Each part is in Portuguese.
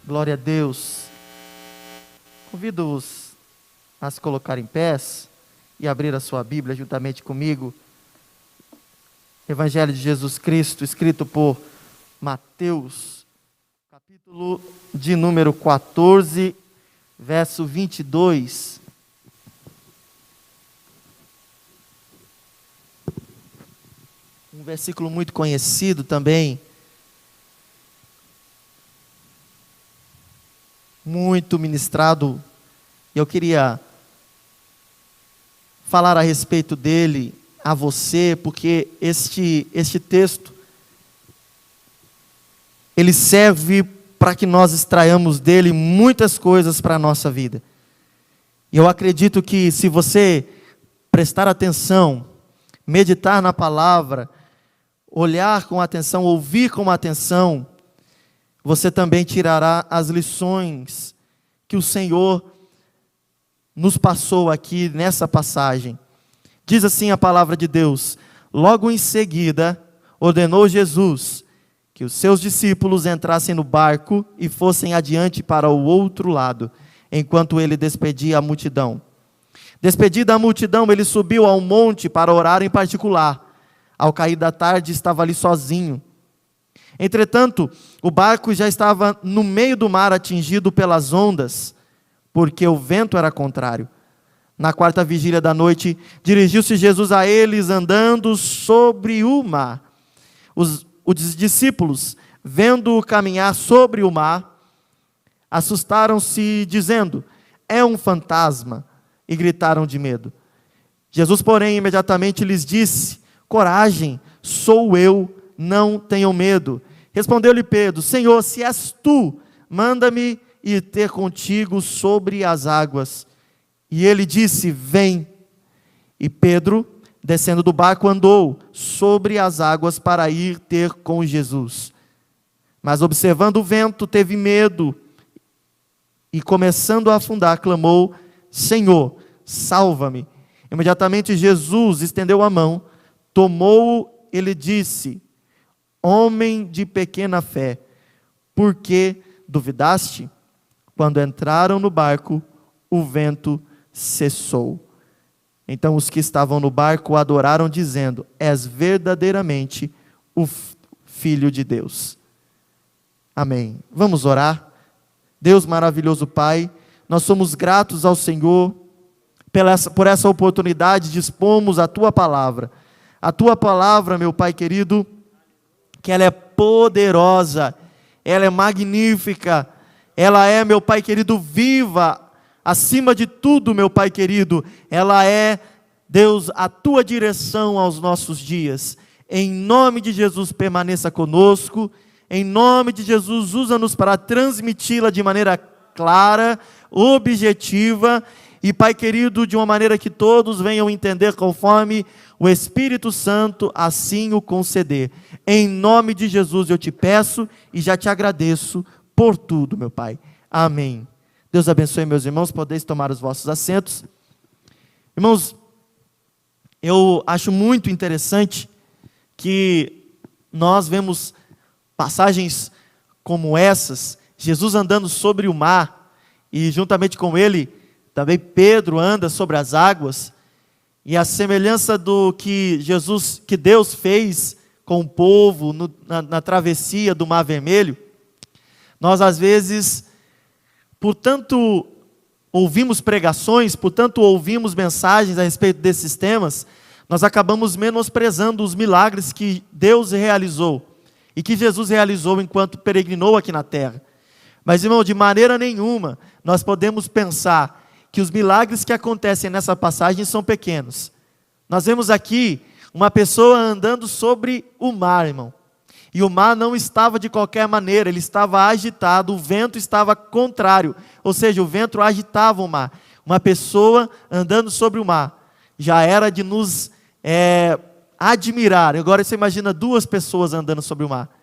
Glória a Deus. Convido-os a se colocar em pés e abrir a sua Bíblia juntamente comigo. Evangelho de Jesus Cristo, escrito por Mateus, capítulo de número 14, verso 22. Um versículo muito conhecido também, muito ministrado. Eu queria falar a respeito dele a você, porque este texto, ele serve para que nós extraiamos dele muitas coisas para a nossa vida. E eu acredito que se você prestar atenção, meditar na palavra, olhar com atenção, ouvir com atenção, você também tirará as lições que o Senhor nos passou aqui nessa passagem. Diz assim a palavra de Deus: logo em seguida, ordenou Jesus que os seus discípulos entrassem no barco e fossem adiante para o outro lado, enquanto ele despedia a multidão. Despedida a multidão, ele subiu ao monte para orar em particular. Ao cair da tarde, estava ali sozinho. Entretanto, o barco já estava no meio do mar, atingido pelas ondas, porque o vento era contrário. Na quarta vigília da noite, dirigiu-se Jesus a eles, andando sobre o mar. Os discípulos, vendo-o caminhar sobre o mar, assustaram-se, dizendo: é um fantasma, e gritaram de medo. Jesus, porém, imediatamente lhes disse: coragem, sou eu, não tenham medo. Respondeu-lhe Pedro: Senhor, se és tu, manda-me ir ter contigo sobre as águas. E ele disse: vem. E Pedro, descendo do barco, andou sobre as águas para ir ter com Jesus. Mas observando o vento, teve medo e, começando a afundar, clamou: Senhor, salva-me. Imediatamente Jesus estendeu a mão, tomou-o e lhe disse: homem de pequena fé, por que duvidaste? Quando entraram no barco, o vento cessou. Então os que estavam no barco o adoraram, dizendo: és verdadeiramente o Filho de Deus. Amém. Vamos orar. Deus maravilhoso Pai, nós somos gratos ao Senhor por essa oportunidade de expomos a Tua palavra. A Tua palavra, meu Pai querido, que ela é poderosa, ela é magnífica, ela é, meu Pai querido, viva, acima de tudo, meu Pai querido, ela é, Deus, a Tua direção aos nossos dias. Em nome de Jesus, permaneça conosco, em nome de Jesus, usa-nos para transmiti-la de maneira clara, objetiva, e Pai querido, de uma maneira que todos venham entender conforme o Espírito Santo assim o conceder. Em nome de Jesus eu te peço e já te agradeço por tudo, meu Pai. Amém. Deus abençoe, meus irmãos, podeis tomar os vossos assentos. Irmãos, eu acho muito interessante que nós vemos passagens como essas, Jesus andando sobre o mar, e juntamente com ele, também Pedro anda sobre as águas, e a semelhança do que Deus fez com o povo na travessia do Mar Vermelho, nós às vezes, portanto, ouvimos pregações, portanto, ouvimos mensagens a respeito desses temas, nós acabamos menosprezando os milagres que Deus realizou, e que Jesus realizou enquanto peregrinou aqui na terra. Mas, irmão, de maneira nenhuma, nós podemos pensar que os milagres que acontecem nessa passagem são pequenos. Nós vemos aqui uma pessoa andando sobre o mar, irmão. E o mar não estava de qualquer maneira, ele estava agitado, o vento estava contrário. Ou seja, o vento agitava o mar. Uma pessoa andando sobre o mar. Já era de nos admirar. Agora você imagina duas pessoas andando sobre o mar.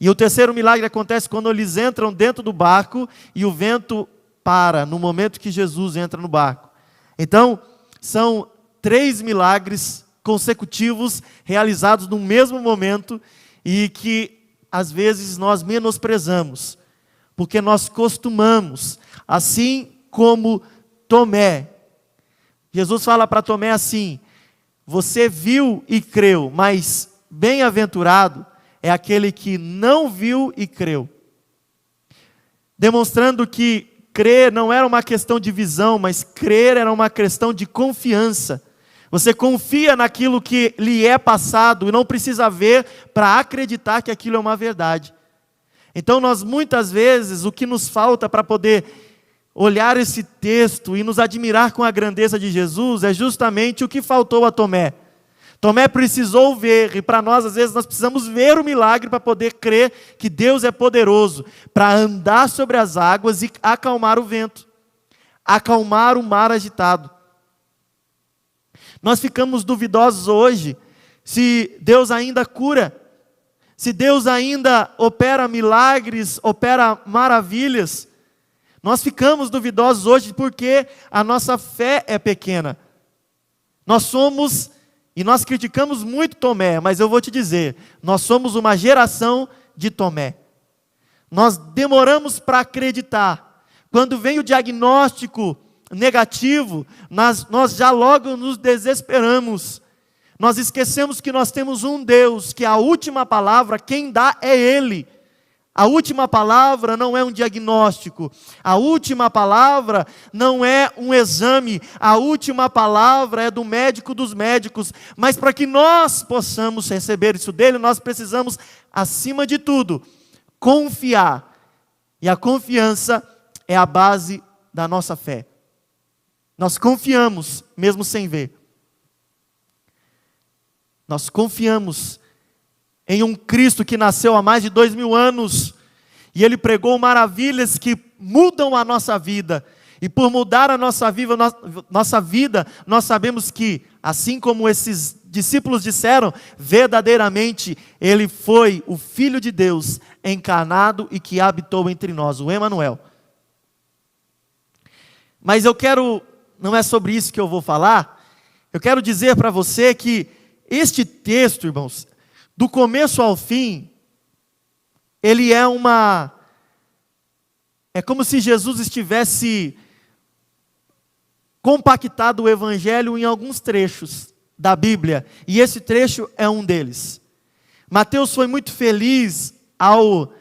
E o terceiro milagre acontece quando eles entram dentro do barco e o vento para no momento que Jesus entra no barco. Então, são 3 milagres consecutivos realizados no mesmo momento e que às vezes nós menosprezamos, porque nós costumamos, assim como Tomé. Jesus fala para Tomé assim: você viu e creu, mas bem-aventurado é aquele que não viu e creu. Demonstrando que crer não era uma questão de visão, mas crer era uma questão de confiança. Você confia naquilo que lhe é passado e não precisa ver para acreditar que aquilo é uma verdade. Então nós muitas vezes, o que nos falta para poder olhar esse texto e nos admirar com a grandeza de Jesus é justamente o que faltou a Tomé. Tomé precisou ver, e para nós às vezes nós precisamos ver o milagre para poder crer que Deus é poderoso, para andar sobre as águas e acalmar o vento, acalmar o mar agitado. Nós ficamos duvidosos hoje se Deus ainda cura, se Deus ainda opera milagres, opera maravilhas. Nós ficamos duvidosos hoje porque a nossa fé é pequena. Nós somos, e nós criticamos muito Tomé, mas eu vou te dizer, nós somos uma geração de Tomé. Nós demoramos para acreditar. Quando vem o diagnóstico negativo, nós já logo nos desesperamos. Nós esquecemos que nós temos um Deus, que a última palavra, quem dá é Ele. A última palavra não é um diagnóstico, a última palavra não é um exame, a última palavra é do médico dos médicos, mas para que nós possamos receber isso dele, nós precisamos, acima de tudo, confiar, e a confiança é a base da nossa fé. Nós confiamos, mesmo sem ver. Nós confiamos em um Cristo que nasceu há mais de 2000 anos, e Ele pregou maravilhas que mudam a nossa vida, e por mudar a nossa vida, nós sabemos que, assim como esses discípulos disseram, verdadeiramente Ele foi o Filho de Deus, encarnado e que habitou entre nós, o Emanuel. Mas não é sobre isso que eu vou falar, eu quero dizer para você que este texto, irmãos, do começo ao fim, ele é como se Jesus estivesse compactado o Evangelho em alguns trechos da Bíblia, e esse trecho é um deles. Mateus foi muito feliz ao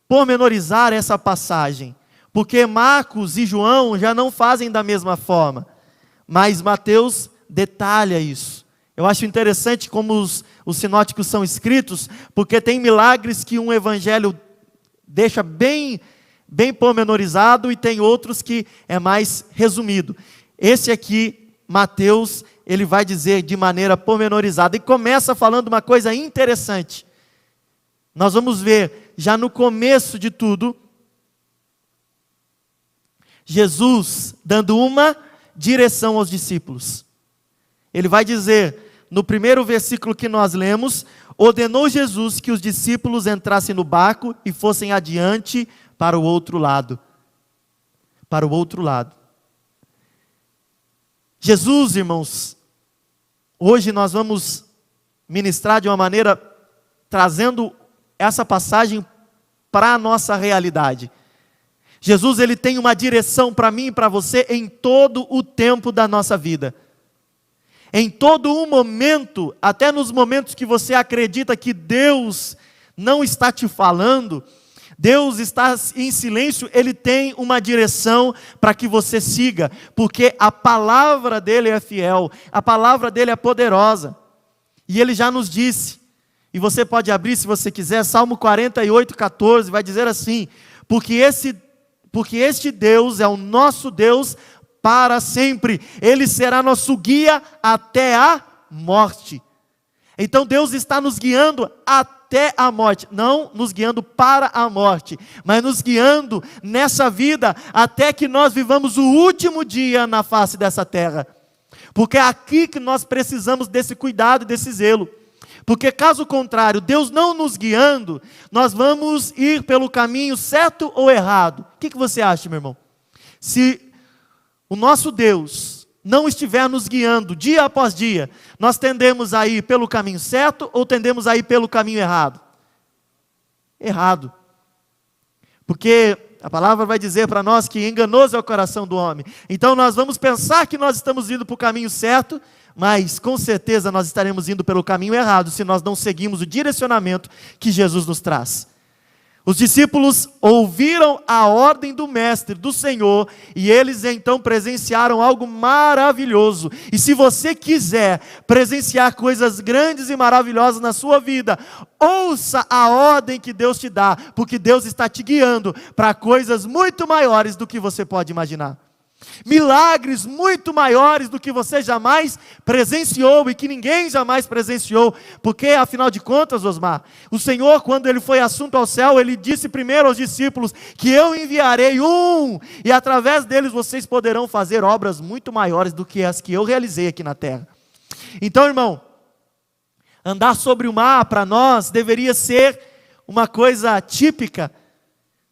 pormenorizar essa passagem, porque Marcos e João já não fazem da mesma forma, mas Mateus detalha isso. Eu acho interessante como os sinóticos são escritos, porque tem milagres que um evangelho deixa bem pormenorizado e tem outros que é mais resumido. Esse aqui, Mateus, ele vai dizer de maneira pormenorizada e começa falando uma coisa interessante. Nós vamos ver, já no começo de tudo, Jesus dando uma direção aos discípulos. Ele vai dizer, no primeiro versículo que nós lemos, ordenou Jesus que os discípulos entrassem no barco e fossem adiante para o outro lado. Para o outro lado. Jesus, irmãos, hoje nós vamos ministrar de uma maneira, trazendo essa passagem para a nossa realidade. Jesus, ele tem uma direção para mim e para você em todo o tempo da nossa vida. Em todo um momento, até nos momentos que você acredita que Deus não está te falando, Deus está em silêncio, Ele tem uma direção para que você siga, porque a palavra dEle é fiel, a palavra dEle é poderosa, e Ele já nos disse, e você pode abrir se você quiser, Salmo 48:14, vai dizer assim, porque este Deus é o nosso Deus para sempre, Ele será nosso guia até a morte. Então Deus está nos guiando até a morte, não nos guiando para a morte, mas nos guiando nessa vida, até que nós vivamos o último dia na face dessa terra, porque é aqui que nós precisamos desse cuidado, desse zelo, porque caso contrário, Deus não nos guiando, nós vamos ir pelo caminho certo ou errado. O que você acha, meu irmão? Se o nosso Deus não estiver nos guiando dia após dia, nós tendemos a ir pelo caminho certo ou tendemos a ir pelo caminho errado? Errado. Porque a palavra vai dizer para nós que enganoso é o coração do homem. Então nós vamos pensar que nós estamos indo para o caminho certo, mas com certeza nós estaremos indo pelo caminho errado se nós não seguirmos o direcionamento que Jesus nos traz. Os discípulos ouviram a ordem do Mestre, do Senhor, e eles então presenciaram algo maravilhoso. E se você quiser presenciar coisas grandes e maravilhosas na sua vida, ouça a ordem que Deus te dá, porque Deus está te guiando para coisas muito maiores do que você pode imaginar. Milagres muito maiores do que você jamais presenciou e que ninguém jamais presenciou, porque afinal de contas, Osmar, o Senhor, quando ele foi assunto ao céu, ele disse primeiro aos discípulos que eu enviarei e através deles vocês poderão fazer obras muito maiores do que as que eu realizei aqui na terra. Então, irmão, andar sobre o mar para nós deveria ser uma coisa típica.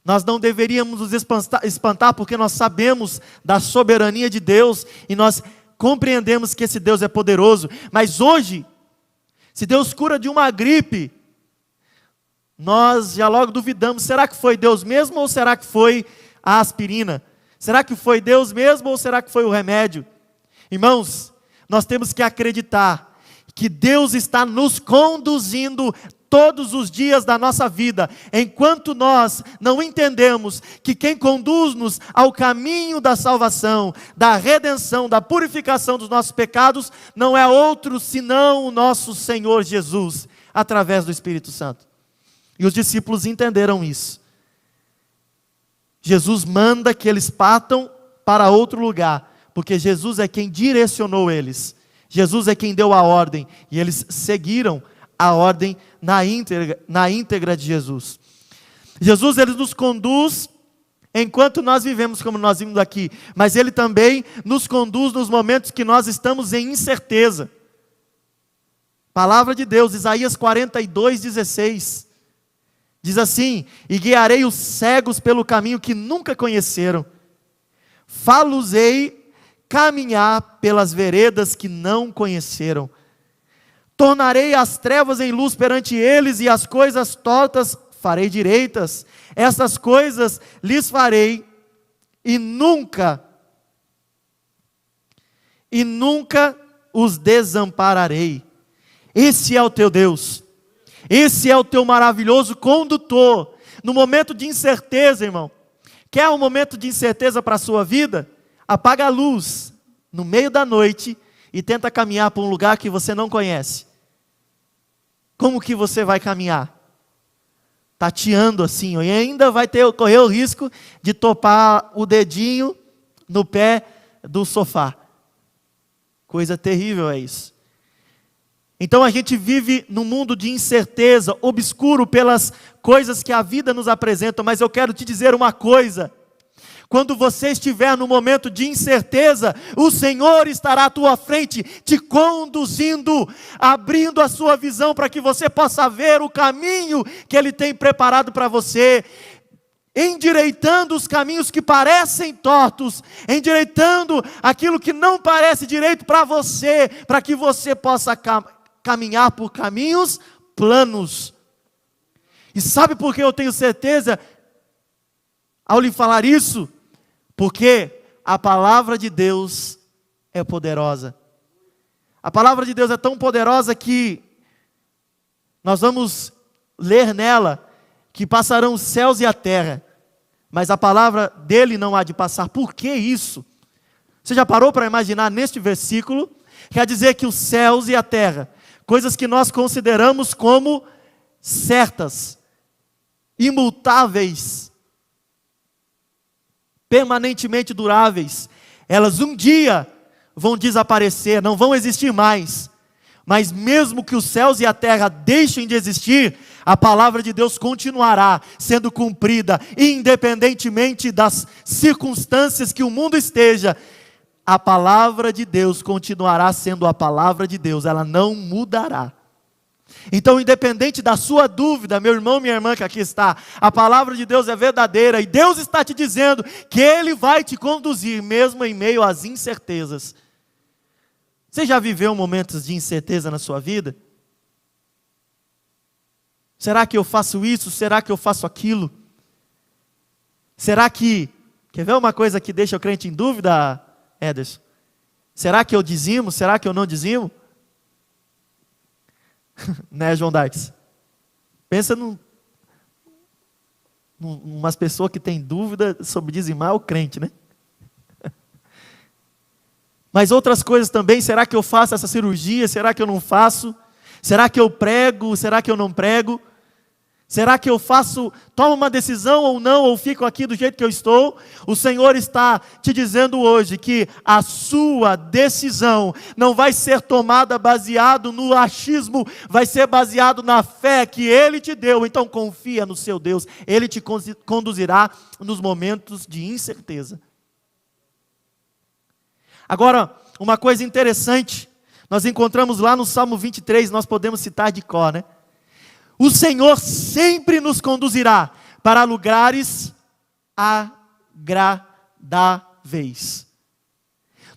Nós não deveríamos nos espantar porque nós sabemos da soberania de Deus e nós compreendemos que esse Deus é poderoso. Mas hoje, se Deus cura de uma gripe, nós já logo duvidamos, será que foi Deus mesmo ou será que foi a aspirina? Será que foi Deus mesmo ou será que foi o remédio? Irmãos, nós temos que acreditar que Deus está nos conduzindo todos os dias da nossa vida, enquanto nós não entendemos que quem conduz-nos ao caminho da salvação, da redenção, da purificação dos nossos pecados, não é outro senão o nosso Senhor Jesus, através do Espírito Santo. E os discípulos entenderam isso. Jesus manda que eles partam para outro lugar, porque Jesus é quem direcionou eles. Jesus é quem deu a ordem, e eles seguiram a ordem na íntegra de Jesus. Jesus, ele nos conduz enquanto nós vivemos como nós vimos aqui, mas ele também nos conduz nos momentos que nós estamos em incerteza. Palavra de Deus, Isaías 42:16, diz assim: e guiarei os cegos pelo caminho que nunca conheceram, fá-los-ei caminhar pelas veredas que não conheceram. Tornarei as trevas em luz perante eles, e as coisas tortas farei direitas. Essas coisas lhes farei, e nunca os desampararei. Esse é o teu Deus. Esse é o teu maravilhoso condutor. No momento de incerteza, irmão, quer um momento de incerteza para a sua vida? Apaga a luz no meio da noite e tenta caminhar para um lugar que você não conhece. Como que você vai caminhar? Tateando assim, e ainda vai correr o risco de topar o dedinho no pé do sofá. Coisa terrível é isso. Então a gente vive num mundo de incerteza, obscuro pelas coisas que a vida nos apresenta, mas eu quero te dizer uma coisa: quando você estiver no momento de incerteza, o Senhor estará à tua frente, te conduzindo, abrindo a sua visão para que você possa ver o caminho que Ele tem preparado para você, endireitando os caminhos que parecem tortos, endireitando aquilo que não parece direito para você, para que você possa caminhar por caminhos planos. E sabe por que eu tenho certeza ao lhe falar isso? Porque a palavra de Deus é poderosa. A palavra de Deus é tão poderosa que nós vamos ler nela que passarão os céus e a terra, mas a palavra dele não há de passar. Por que isso? Você já parou para imaginar neste versículo? Quer dizer que os céus e a terra, coisas que nós consideramos como certas, imutáveis, permanentemente duráveis, elas um dia vão desaparecer, não vão existir mais. Mas mesmo que os céus e a terra deixem de existir, a palavra de Deus continuará sendo cumprida, independentemente das circunstâncias que o mundo esteja. A palavra de Deus continuará sendo a palavra de Deus, ela não mudará. Então, independente da sua dúvida, meu irmão, minha irmã que aqui está, a palavra de Deus é verdadeira, e Deus está te dizendo que Ele vai te conduzir, mesmo em meio às incertezas. Você já viveu momentos de incerteza na sua vida? Será que eu faço isso? Será que eu faço aquilo? Será que, quer ver uma coisa que deixa o crente em dúvida, Ederson? Será que eu dizimo? Será que eu não dizimo? Né, João Dartes? Pensa umas pessoas que têm dúvida sobre dizimar o crente, né? Mas outras coisas também, será que eu faço essa cirurgia? Será que eu não faço? Será que eu prego? Será que eu não prego? Será que eu tomo uma decisão ou não, ou fico aqui do jeito que eu estou? O Senhor está te dizendo hoje que a sua decisão não vai ser tomada baseado no achismo, vai ser baseado na fé que Ele te deu. Então confia no seu Deus, Ele te conduzirá nos momentos de incerteza. Agora, uma coisa interessante, nós encontramos lá no Salmo 23, nós podemos citar de cor, né? O Senhor sempre nos conduzirá para lugares agradáveis.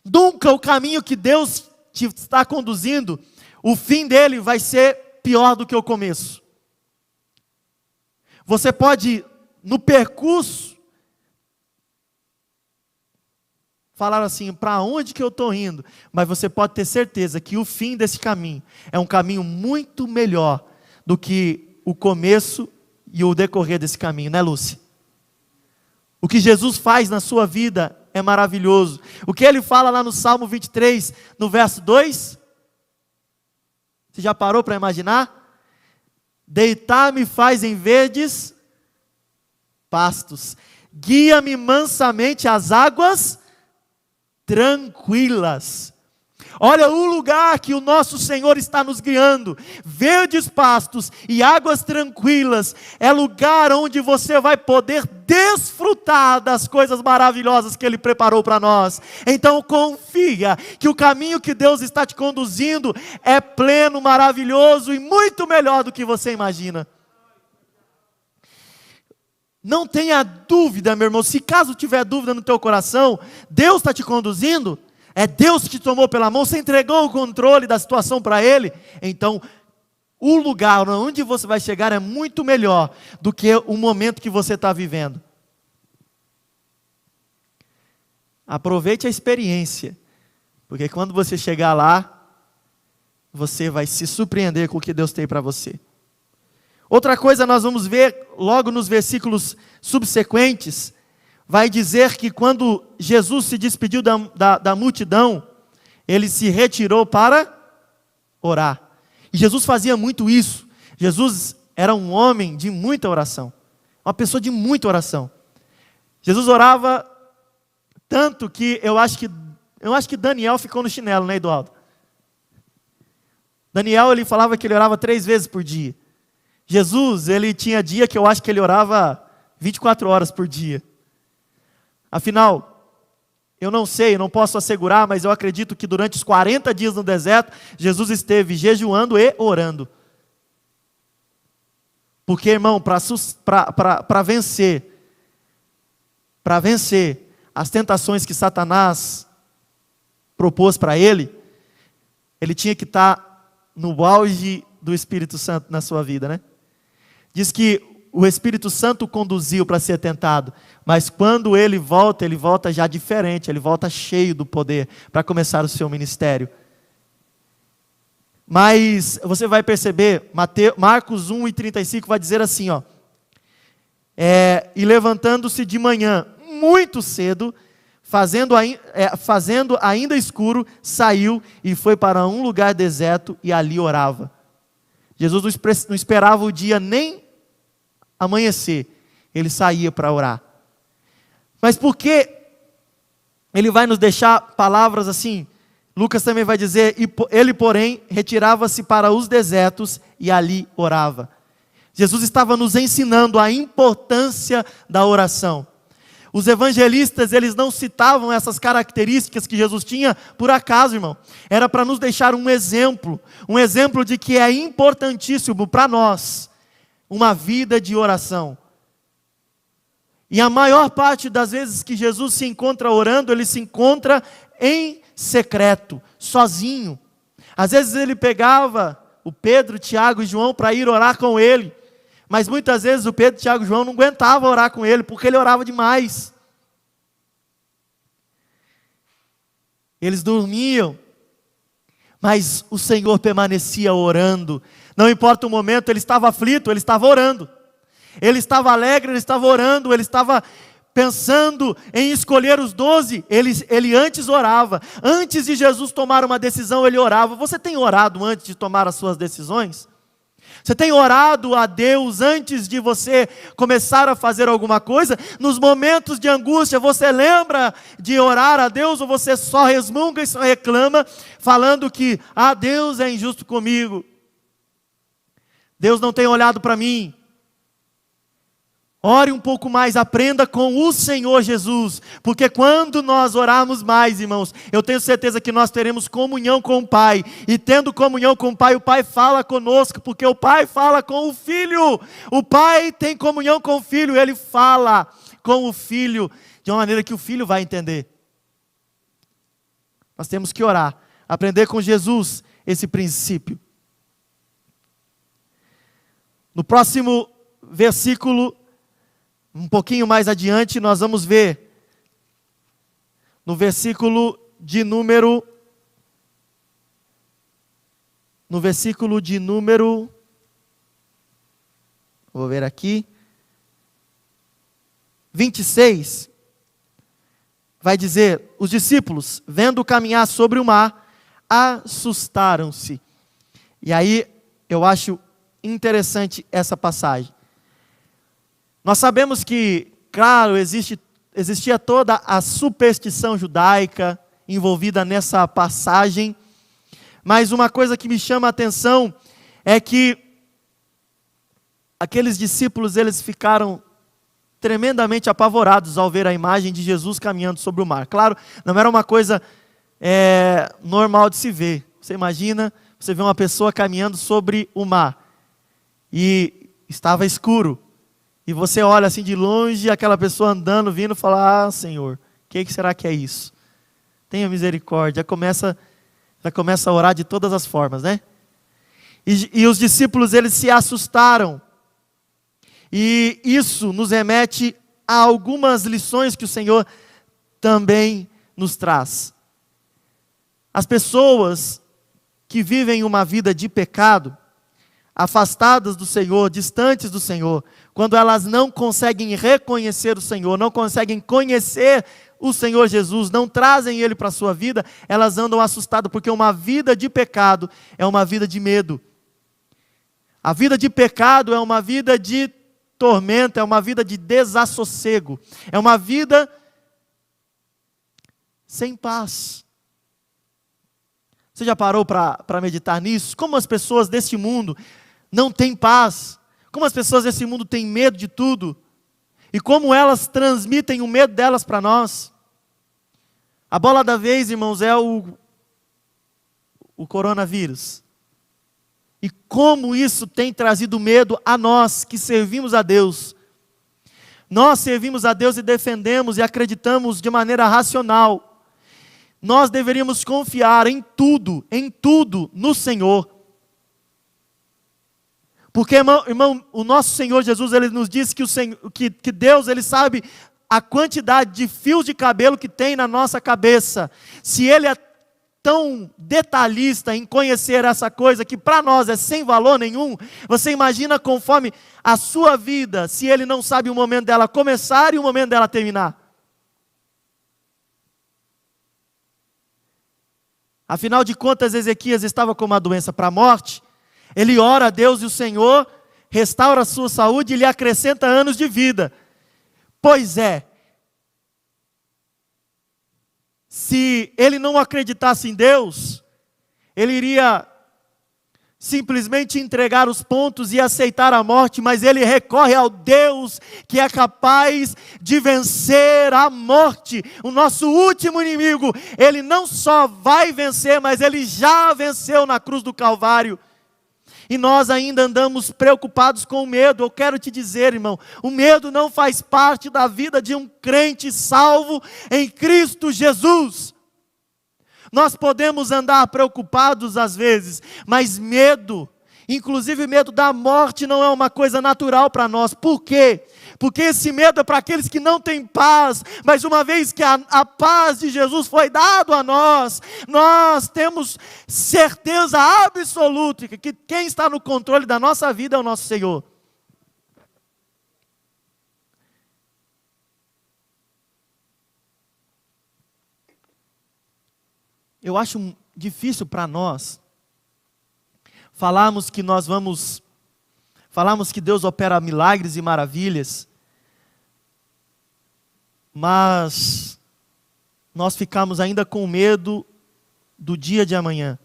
Nunca o caminho que Deus te está conduzindo, o fim dele vai ser pior do que o começo. Você pode, no percurso, falar assim, para onde que eu estou indo? Mas você pode ter certeza que o fim desse caminho é um caminho muito melhor do que o começo e o decorrer desse caminho, né, Lúcia? O que Jesus faz na sua vida é maravilhoso. O que ele fala lá no Salmo 23, no verso 2? Você já parou para imaginar? Deitar-me faz em verdes pastos, guia-me mansamente às águas tranquilas. Olha o lugar que o nosso Senhor está nos guiando, verdes pastos e águas tranquilas, é lugar onde você vai poder desfrutar das coisas maravilhosas que Ele preparou para nós. Então confia que o caminho que Deus está te conduzindo é pleno, maravilhoso e muito melhor do que você imagina. Não tenha dúvida, meu irmão, se caso tiver dúvida no teu coração, Deus está te conduzindo, é Deus que te tomou pela mão, você entregou o controle da situação para Ele, então o lugar onde você vai chegar é muito melhor do que o momento que você está vivendo. Aproveite a experiência, porque quando você chegar lá, você vai se surpreender com o que Deus tem para você. Outra coisa nós vamos ver logo nos versículos subsequentes, vai dizer que quando Jesus se despediu da multidão, Ele se retirou para orar. E Jesus fazia muito isso. Jesus era um homem de muita oração, uma pessoa de muita oração. Jesus orava tanto que eu acho que Daniel ficou no chinelo, né, Eduardo? Daniel, ele falava que ele orava 3 vezes por dia. Jesus, ele tinha dia que eu acho que ele orava 24 horas por dia. Afinal, eu não sei, eu não posso assegurar, mas eu acredito que durante os 40 dias no deserto, Jesus esteve jejuando e orando. Porque, irmão, para vencer as tentações que Satanás propôs para ele tinha que estar no auge do Espírito Santo na sua vida, né? Diz que o Espírito Santo o conduziu para ser tentado, mas quando ele volta já diferente, ele volta cheio do poder para começar o seu ministério. Mas você vai perceber, Marcos 1:35 vai dizer assim, ó, e levantando-se de manhã, muito cedo, fazendo ainda escuro, saiu e foi para um lugar deserto e ali orava. Jesus não esperava o dia nem amanhecer, ele saía para orar. Mas por que ele vai nos deixar palavras assim? Lucas também vai dizer, ele porém retirava-se para os desertos e ali orava. Jesus estava nos ensinando a importância da oração. Os evangelistas, eles não citavam essas características que Jesus tinha por acaso, irmão. Era para nos deixar um exemplo de que é importantíssimo para nós uma vida de oração. E a maior parte das vezes que Jesus se encontra orando, ele se encontra em secreto, sozinho. Às vezes ele pegava o Pedro, Tiago e João para ir orar com ele. Mas muitas vezes o Pedro, Tiago e João não aguentavam orar com ele, porque ele orava demais. Eles dormiam, mas o Senhor permanecia orando. Não importa o momento, ele estava aflito, ele estava orando. Ele estava alegre, ele estava orando, ele estava pensando em escolher os 12, ele antes orava. Antes de Jesus tomar uma decisão, ele orava. Você tem orado antes de tomar as suas decisões? Você tem orado a Deus antes de você começar a fazer alguma coisa? Nos momentos de angústia, você lembra de orar a Deus, ou você só resmunga e só reclama, falando que, Deus é injusto comigo, Deus não tem olhado para mim? Ore um pouco mais, aprenda com o Senhor Jesus, porque quando nós orarmos mais, irmãos, eu tenho certeza que nós teremos comunhão com o Pai, e tendo comunhão com o Pai fala conosco, porque o Pai fala com o Filho. O Pai tem comunhão com o Filho, Ele fala com o Filho, de uma maneira que o Filho vai entender. Nós temos que orar, aprender com Jesus esse princípio. No próximo versículo, um pouquinho mais adiante, nós vamos ver, no versículo de número, vou ver aqui, 26, vai dizer, os discípulos, vendo caminhar sobre o mar, assustaram-se. E aí, eu acho interessante essa passagem. Nós sabemos que, claro, existia toda a superstição judaica envolvida nessa passagem, mas uma coisa que me chama a atenção é que aqueles discípulos, eles ficaram tremendamente apavorados ao ver a imagem de Jesus caminhando sobre o mar. Claro, não era uma coisa normal de se ver. Você imagina, você vê uma pessoa caminhando sobre o mar, e estava escuro, e você olha assim de longe, aquela pessoa andando, vindo, fala, Senhor, o que será que é isso? Tenha misericórdia. Já começa a orar de todas as formas, né? E os discípulos, eles se assustaram. E isso nos remete a algumas lições que o Senhor também nos traz. As pessoas que vivem uma vida de pecado, afastadas do Senhor, distantes do Senhor, quando elas não conseguem reconhecer o Senhor, não conseguem conhecer o Senhor Jesus, não trazem Ele para a sua vida, elas andam assustadas, porque uma vida de pecado é uma vida de medo. A vida de pecado é uma vida de tormento, é uma vida de desassossego, é uma vida sem paz. Você já parou para meditar nisso? Como as pessoas deste mundo não têm paz, como as pessoas desse mundo têm medo de tudo, e como elas transmitem o medo delas para nós. A bola da vez, irmãos, é o coronavírus. E como isso tem trazido medo a nós que servimos a Deus. Nós servimos a Deus e defendemos e acreditamos de maneira racional. Nós deveríamos confiar em tudo no Senhor. Porque, irmão, o nosso Senhor Jesus, Ele nos diz que Deus, Ele sabe a quantidade de fios de cabelo que tem na nossa cabeça. Se Ele é tão detalhista em conhecer essa coisa que para nós é sem valor nenhum, você imagina conforme a sua vida, se Ele não sabe o momento dela começar e o momento dela terminar. Afinal de contas, Ezequias estava com uma doença para a morte. Ele ora a Deus e o Senhor restaura a sua saúde e lhe acrescenta anos de vida. Pois é, se ele não acreditasse em Deus, ele iria simplesmente entregar os pontos e aceitar a morte, mas ele recorre ao Deus que é capaz de vencer a morte, o nosso último inimigo. Ele não só vai vencer, mas ele já venceu na cruz do Calvário. E nós ainda andamos preocupados com o medo. Eu quero te dizer, irmão, o medo não faz parte da vida de um crente salvo em Cristo Jesus. Nós podemos andar preocupados às vezes, mas medo Inclusive, medo da morte não é uma coisa natural para nós. Por quê? Porque esse medo é para aqueles que não têm paz. Mas uma vez que a paz de Jesus foi dado a nós, nós temos certeza absoluta que quem está no controle da nossa vida é o nosso Senhor. Eu acho difícil para nós falarmos que Deus opera milagres e maravilhas, mas nós ficamos ainda com medo do dia de amanhã.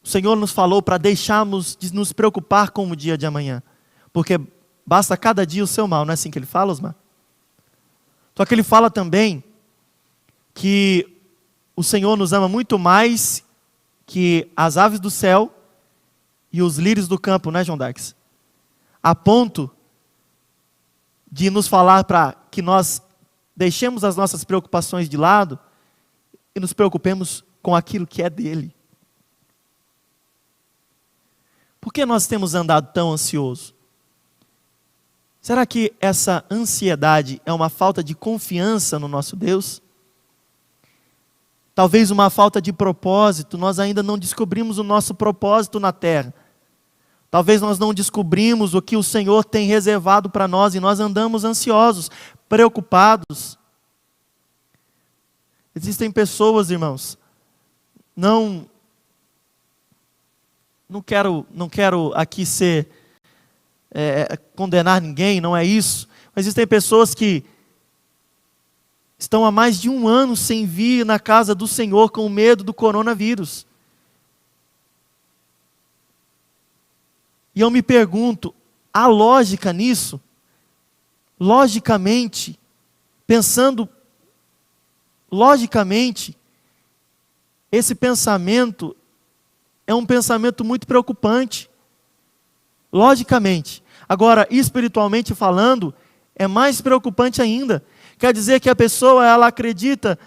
O Senhor nos falou para deixarmos de nos preocupar com o dia de amanhã, porque basta cada dia o seu mal, não é assim que Ele fala, Osmar? Só que Ele fala também que o Senhor nos ama muito mais que as aves do céu e os lírios do campo, né, João Darks? A ponto de nos falar para que nós deixemos as nossas preocupações de lado e nos preocupemos com aquilo que é dele. Por que nós temos andado tão ansiosos? Será que essa ansiedade é uma falta de confiança no nosso Deus? Talvez uma falta de propósito, nós ainda não descobrimos o nosso propósito na terra. Talvez nós não descobrimos o que o Senhor tem reservado para nós e nós andamos ansiosos, preocupados. Existem pessoas, irmãos, não quero aqui condenar ninguém, não é isso, mas existem pessoas que estão há mais de 1 ano sem vir na casa do Senhor com medo do coronavírus. E eu me pergunto, há lógica nisso? Logicamente, esse pensamento é um pensamento muito preocupante. Logicamente. Agora, espiritualmente falando, é mais preocupante ainda. Quer dizer que a pessoa, ela acredita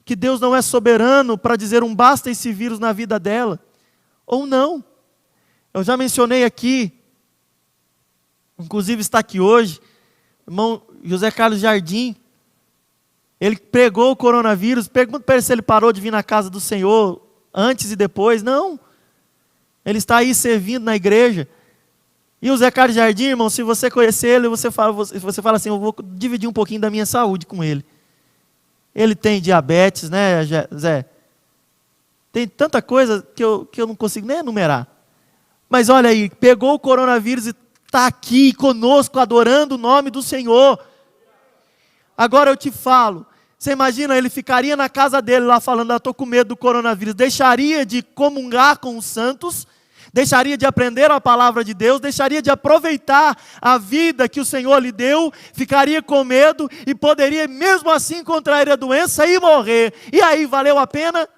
que Deus não é soberano para dizer um basta a esse vírus na vida dela. Ou não. Eu já mencionei aqui, inclusive está aqui hoje, o irmão José Carlos Jardim. Ele pregou o coronavírus. Pergunta para ele se ele parou de vir na casa do Senhor antes e depois. Não. Ele está aí servindo na igreja. E o Zé Carlos Jardim, irmão, se você conhecer ele, você fala assim, eu vou dividir um pouquinho da minha saúde com ele. Ele tem diabetes, né, Zé? Tem tanta coisa que eu não consigo nem enumerar. Mas olha aí, pegou o coronavírus e está aqui conosco, adorando o nome do Senhor. Agora eu te falo, você imagina, ele ficaria na casa dele lá falando, estou com medo do coronavírus, deixaria de comungar com os santos, deixaria de aprender a palavra de Deus, deixaria de aproveitar a vida que o Senhor lhe deu, ficaria com medo e poderia mesmo assim contrair a doença e morrer. E aí, valeu a pena?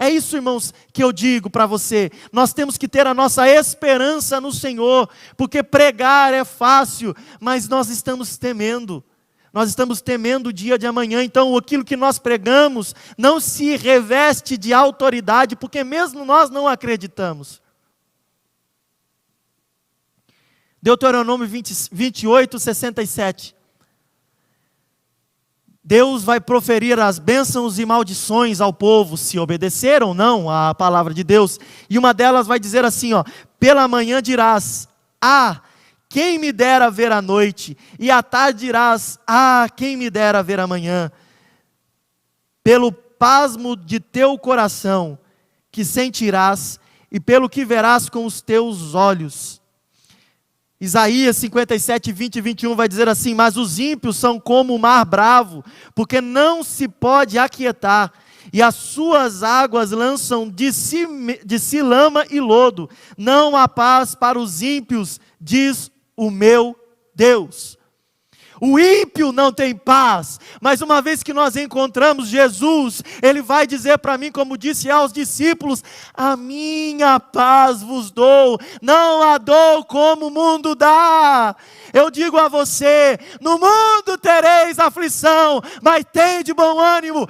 É isso, irmãos, que eu digo para você. Nós temos que ter a nossa esperança no Senhor, porque pregar é fácil, mas nós estamos temendo. Nós estamos temendo o dia de amanhã, então aquilo que nós pregamos não se reveste de autoridade, porque mesmo nós não acreditamos. Deuteronômio 28, 67. Deus vai proferir as bênçãos e maldições ao povo, se obedecer ou não à palavra de Deus. E uma delas vai dizer assim, pela manhã dirás, quem me dera ver a noite, e à tarde dirás, quem me dera ver a manhã. Pelo pasmo de teu coração, que sentirás, e pelo que verás com os teus olhos. Isaías 57, 20 e 21 vai dizer assim, mas os ímpios são como o mar bravo, porque não se pode aquietar, e as suas águas lançam de si lama e lodo. Não há paz para os ímpios, diz o meu Deus. O ímpio não tem paz, mas uma vez que nós encontramos Jesus, Ele vai dizer para mim, como disse aos discípulos: a minha paz vos dou, não a dou como o mundo dá. Eu digo a você: no mundo tereis aflição, mas tende bom ânimo,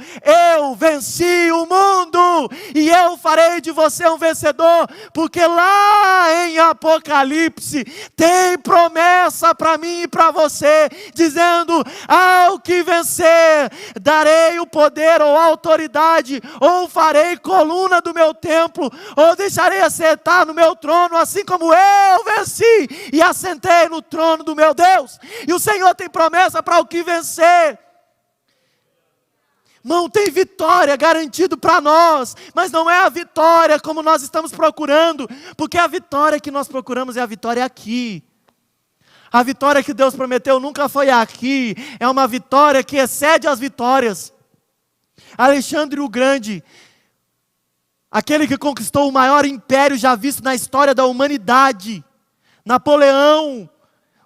eu venci o mundo, e eu farei de você um vencedor, porque lá em Apocalipse tem promessa para mim e para você, dizendo: ao que vencer, darei o poder ou autoridade, ou farei coluna do meu templo, ou deixarei assentar no meu trono, assim como eu venci e assentei no trono do meu Deus. E o Senhor tem promessa para o que vencer. Não tem vitória garantido para nós, mas não é a vitória como nós estamos procurando, porque a vitória que nós procuramos é a vitória aqui. A vitória que Deus prometeu nunca foi aqui, é uma vitória que excede as vitórias. Alexandre o Grande, aquele que conquistou o maior império já visto na história da humanidade, Napoleão,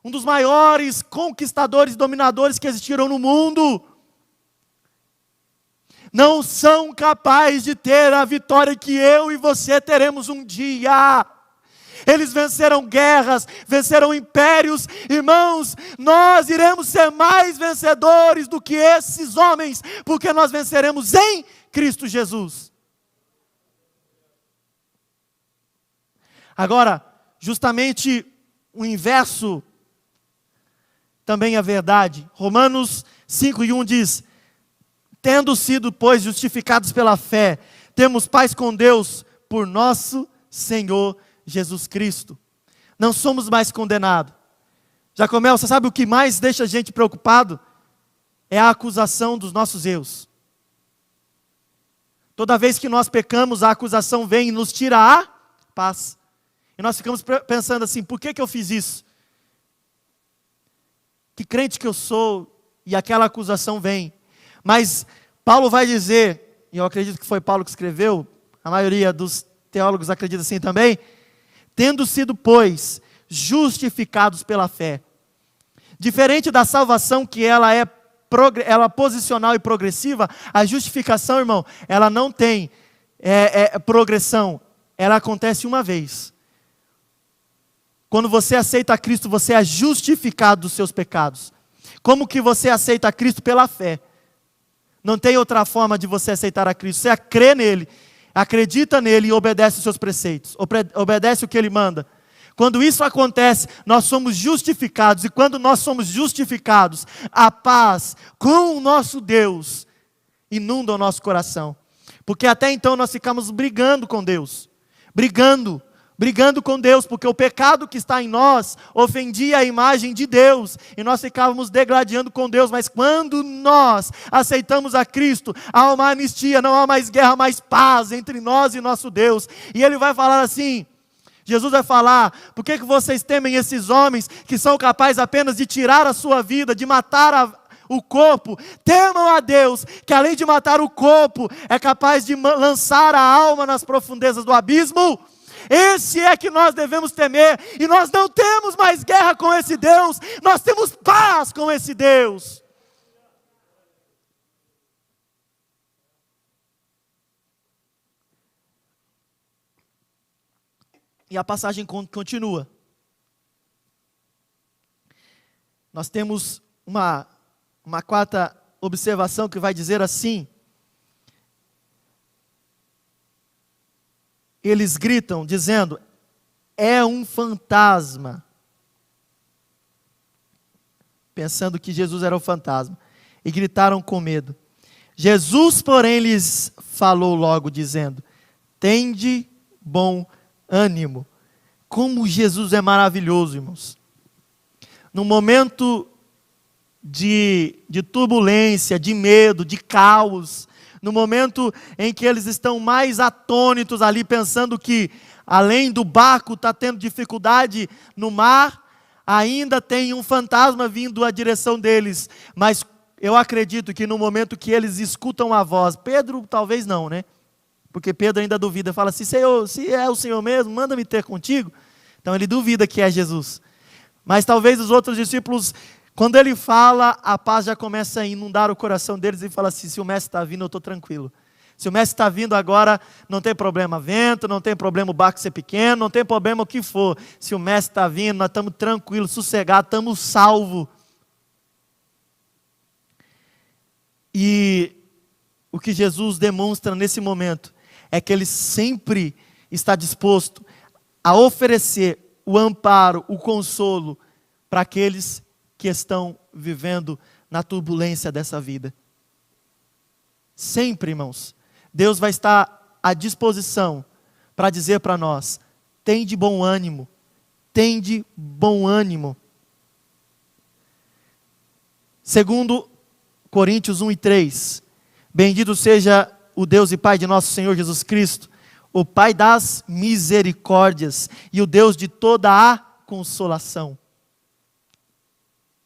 um dos maiores conquistadores e dominadores que existiram no mundo, não são capazes de ter a vitória que eu e você teremos um dia. Eles venceram guerras, venceram impérios. Irmãos, nós iremos ser mais vencedores do que esses homens, porque nós venceremos em Cristo Jesus. Agora, justamente o inverso também é verdade. Romanos 5:1 diz: tendo sido, pois, justificados pela fé, temos paz com Deus por nosso Senhor Jesus Cristo. Não somos mais condenados. Jacomel, você sabe o que mais deixa a gente preocupado? É a acusação dos nossos erros. Toda vez que nós pecamos, a acusação vem e nos tira a paz. E nós ficamos pensando assim: por que eu fiz isso? Que crente que eu sou? E aquela acusação vem. Mas Paulo vai dizer, e eu acredito que foi Paulo que escreveu, a maioria dos teólogos acredita assim também: tendo sido, pois, justificados pela fé. Diferente da salvação, que ela é posicional e progressiva, a justificação, irmão, ela não tem progressão, ela acontece uma vez. Quando você aceita Cristo, você é justificado dos seus pecados. Como que você aceita Cristo? Pela fé. Não tem outra forma de você aceitar a Cristo. Você crê nele, acredita nele e obedece os seus preceitos. Obedece o que ele manda. Quando isso acontece, nós somos justificados. E quando nós somos justificados, a paz com o nosso Deus inunda o nosso coração. Porque até então nós ficamos brigando com Deus. Brigando com Deus, porque o pecado que está em nós ofendia a imagem de Deus, e nós ficávamos degladiando com Deus. Mas quando nós aceitamos a Cristo, há uma anistia, não há mais guerra, mais paz entre nós e nosso Deus. E Ele vai falar assim, Jesus vai falar: por que vocês temem esses homens que são capazes apenas de tirar a sua vida, de matar o corpo? Temam a Deus, que além de matar o corpo, é capaz de lançar a alma nas profundezas do abismo. Esse é que nós devemos temer, e nós não temos mais guerra com esse Deus, nós temos paz com esse Deus. E a passagem continua. Nós temos uma quarta observação que vai dizer assim: eles gritam dizendo: é um fantasma. Pensando que Jesus era um fantasma. E gritaram com medo. Jesus, porém, lhes falou logo dizendo: tende bom ânimo. Como Jesus é maravilhoso, irmãos. No momento de turbulência, de medo, de caos, no momento em que eles estão mais atônitos ali, pensando que além do barco está tendo dificuldade no mar, ainda tem um fantasma vindo à direção deles. Mas eu acredito que no momento que eles escutam a voz, Pedro talvez não, né? Porque Pedro ainda duvida, fala assim: Senhor, se é o Senhor mesmo, manda-me ter contigo. Então ele duvida que é Jesus. Mas talvez os outros discípulos, Quando ele fala, a paz já começa a inundar o coração deles e fala assim: se o mestre está vindo, eu estou tranquilo. Se o mestre está vindo agora, não tem problema vento, não tem problema o barco ser pequeno, não tem problema o que for. Se o mestre está vindo, nós estamos tranquilos, sossegados, estamos salvos. E o que Jesus demonstra nesse momento é que Ele sempre está disposto a oferecer o amparo, o consolo para aqueles que estão vivendo na turbulência dessa vida. Sempre, irmãos, Deus vai estar à disposição para dizer para nós: tende bom ânimo, tende bom ânimo. Segundo Coríntios 1:3, bendito seja o Deus e Pai de nosso Senhor Jesus Cristo, o Pai das misericórdias e o Deus de toda a consolação.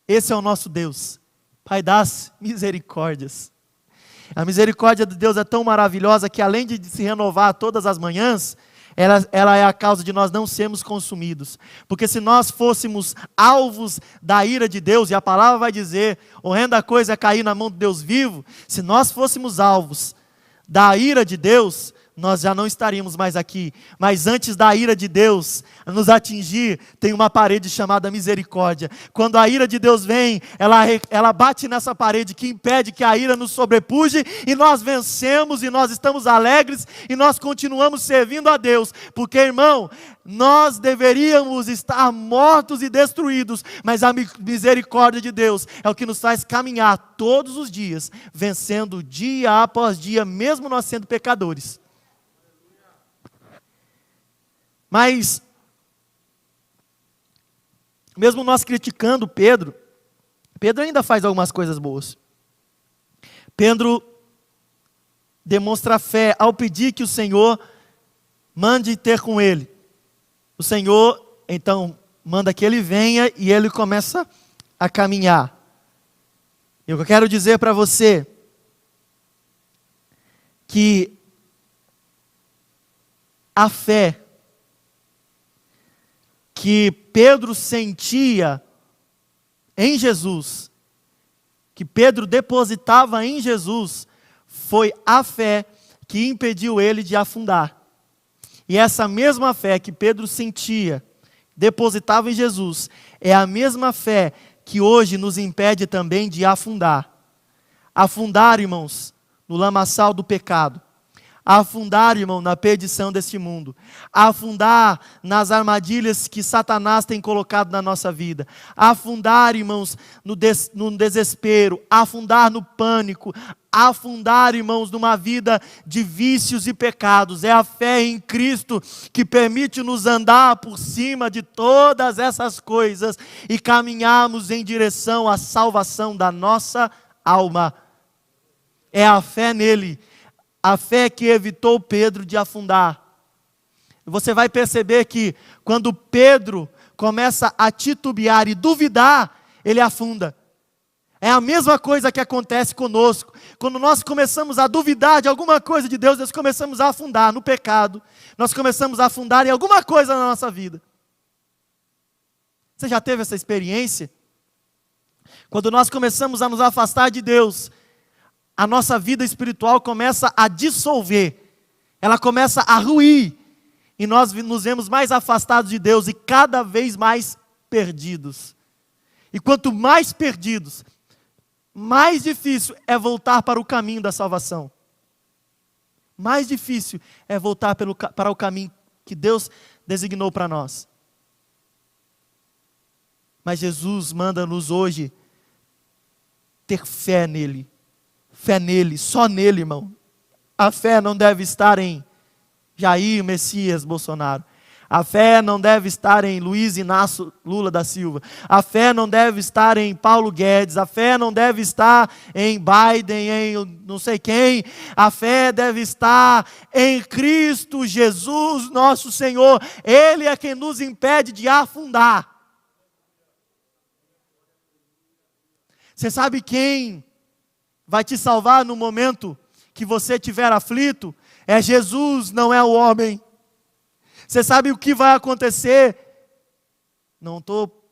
Esse é o nosso Deus, Pai das misericórdias. A misericórdia de Deus é tão maravilhosa que, além de se renovar todas as manhãs, ela é a causa de nós não sermos consumidos. Porque se nós fôssemos alvos da ira de Deus, e a palavra vai dizer, horrenda coisa é cair na mão de Deus vivo, se nós fôssemos alvos da ira de Deus, nós já não estaríamos mais aqui. Mas antes da ira de Deus nos atingir, tem uma parede chamada misericórdia. Quando a ira de Deus vem, ela bate nessa parede que impede que a ira nos sobrepuje, e nós vencemos, e nós estamos alegres, e nós continuamos servindo a Deus. Porque, irmão, nós deveríamos estar mortos e destruídos, mas a misericórdia de Deus é o que nos faz caminhar todos os dias, vencendo dia após dia, mesmo nós sendo pecadores. Mas, mesmo nós criticando Pedro ainda faz algumas coisas boas. Pedro demonstra fé ao pedir que o Senhor mande ter com ele. O Senhor, então, manda que ele venha e ele começa a caminhar. E eu quero dizer para você que a fé que Pedro sentia em Jesus, que Pedro depositava em Jesus, foi a fé que impediu ele de afundar. E essa mesma fé que Pedro sentia, depositava em Jesus, é a mesma fé que hoje nos impede também de afundar. Afundar, irmãos, no lamaçal do pecado. Afundar, irmão, na perdição deste mundo. Afundar nas armadilhas que Satanás tem colocado na nossa vida. Afundar, irmãos, no desespero. Afundar no pânico. Afundar, irmãos, numa vida de vícios e pecados. É a fé em Cristo que permite nos andar por cima de todas essas coisas e caminharmos em direção à salvação da nossa alma. É a fé nele. A fé que evitou Pedro de afundar. Você vai perceber que quando Pedro começa a titubear e duvidar, ele afunda. É a mesma coisa que acontece conosco. Quando nós começamos a duvidar de alguma coisa de Deus, nós começamos a afundar no pecado. Nós começamos a afundar em alguma coisa na nossa vida. Você já teve essa experiência? Quando nós começamos a nos afastar de Deus, a nossa vida espiritual começa a dissolver, ela começa a ruir, e nós nos vemos mais afastados de Deus e cada vez mais perdidos. E quanto mais perdidos, mais difícil é voltar para o caminho da salvação. Mais difícil é voltar para o caminho que Deus designou para nós. Mas Jesus manda-nos hoje ter fé nele. Fé nele, só nele, irmão. A fé não deve estar em Jair Messias Bolsonaro. A fé não deve estar em Luiz Inácio Lula da Silva. A fé não deve estar em Paulo Guedes. A fé não deve estar em Biden, em não sei quem. A fé deve estar em Cristo Jesus, nosso Senhor. Ele é quem nos impede de afundar. Você sabe quem vai te salvar no momento que você estiver aflito? É Jesus, não é o homem. Você sabe o que vai acontecer? Não estou